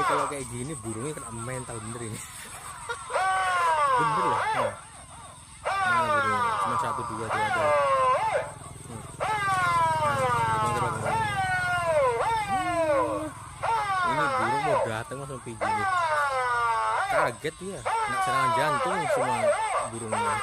kalau kayak gini burungnya kena mental bener ini. Bener loh. Mana burungnya? Cuma satu dua tuh ada. Terbang. Ini burung mau datang langsung pijit. Kaget dia, kena serangan jantung semua burungnya.